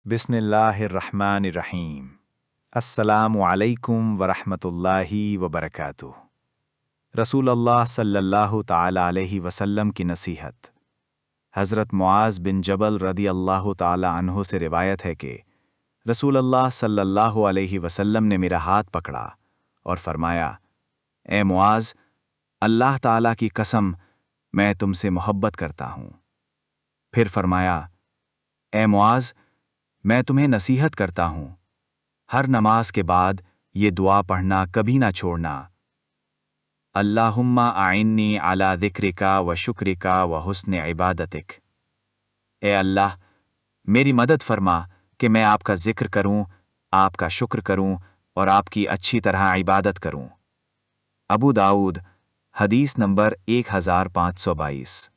बिस्मिल्लाहिर्रहमानिर्रहीम। अस्सलामु अलैकुम वरहमतुल्लाहि वबरकातुह। रसूलुल्लाह सल्लल्लाहु ताला अलैहि वसल्लम की नसीहत। हज़रत मुआज़ बिन जबल रदी अल्लाह ताला अन्हो से रिवायत है कि रसूलुल्लाह सल्लल्लाहु अलैहि वसल्लम ने मेरा हाथ पकड़ा और फरमाया, ए मुआज़, अल्लाह ताला की कसम, मैं तुमसे मोहब्बत करता हूँ। फिर फरमाया, ए मुआज़, मैं तुम्हें नसीहत करता हूँ, हर नमाज के बाद ये दुआ पढ़ना कभी ना छोड़ना, अल्लाहुम्मा आइन्नी अला ज़िक्रिका व शुक्रिका व हुस्न इबादतिक। ए अल्लाह, मेरी मदद फरमा कि मैं आपका जिक्र करूँ, आपका शुक्र करूँ और आपकी अच्छी तरह इबादत करूँ। अबू दाऊद, हदीस नंबर 1522।